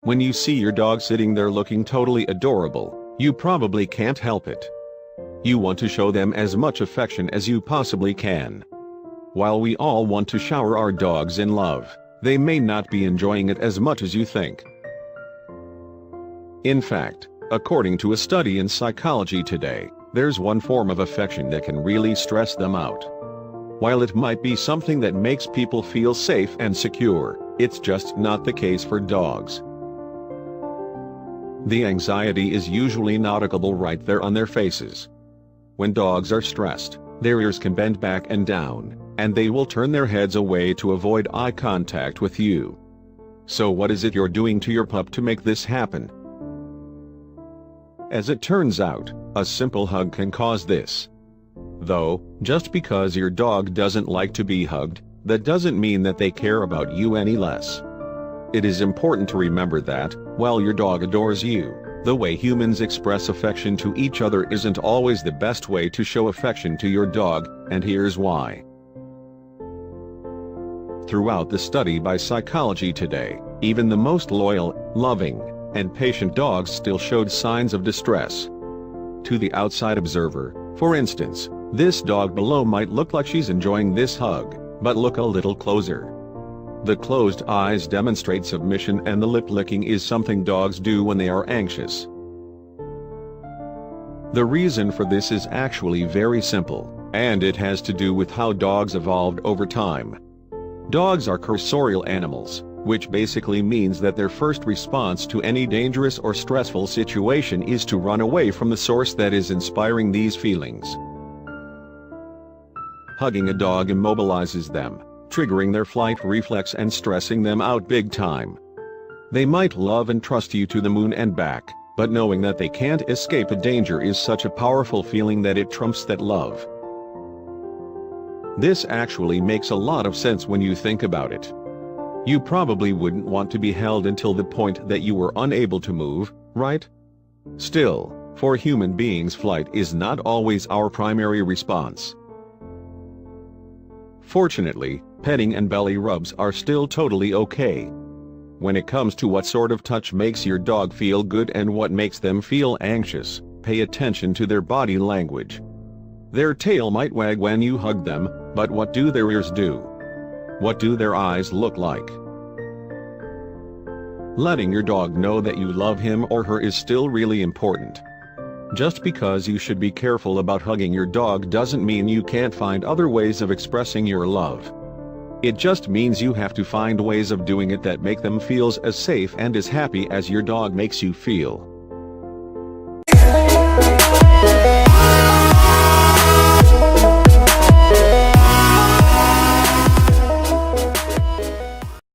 When you see your dog sitting there looking totally adorable, you probably can't help it. You want to show them as much affection as you possibly can. While we all want to shower our dogs in love, they may not be enjoying it as much as you think. In fact, according to a study in Psychology Today, there's one form of affection that can really stress them out. While it might be something that makes people feel safe and secure, it's just not the case for dogs. The anxiety is usually noticeable right there on their faces. When dogs are stressed, their ears can bend back and down, and they will turn their heads away to avoid eye contact with you. So what is it you're doing to your pup to make this happen? As it turns out, a simple hug can cause this. Though, just because your dog doesn't like to be hugged, that doesn't mean that they care about you any less. It is important to remember that, while your dog adores you, the way humans express affection to each other isn't always the best way to show affection to your dog, and here's why. Throughout the study by Psychology Today, even the most loyal, loving, and patient dogs still showed signs of distress. To the outside observer, for instance, this dog below might look like she's enjoying this hug, but look a little closer. The closed eyes demonstrate submission, and the lip licking is something dogs do when they are anxious. The reason for this is actually very simple, and it has to do with how dogs evolved over time. Dogs are cursorial animals, which basically means that their first response to any dangerous or stressful situation is to run away from the source that is inspiring these feelings. Hugging a dog immobilizes them, triggering their flight reflex and stressing them out big time. They might love and trust you to the moon and back, but knowing that they can't escape a danger is such a powerful feeling that it trumps that love. This actually makes a lot of sense when you think about it. You probably wouldn't want to be held until the point that you were unable to move, right? Still, for human beings, flight is not always our primary response. Fortunately, petting and belly rubs are still totally okay. When it comes to what sort of touch makes your dog feel good and what makes them feel anxious, pay attention to their body language. Their tail might wag when you hug them, but what do their ears do? What do their eyes look like? Letting your dog know that you love him or her is still really important. Just because you should be careful about hugging your dog doesn't mean you can't find other ways of expressing your love. It just means you have to find ways of doing it that make them feel as safe and as happy as your dog makes you feel.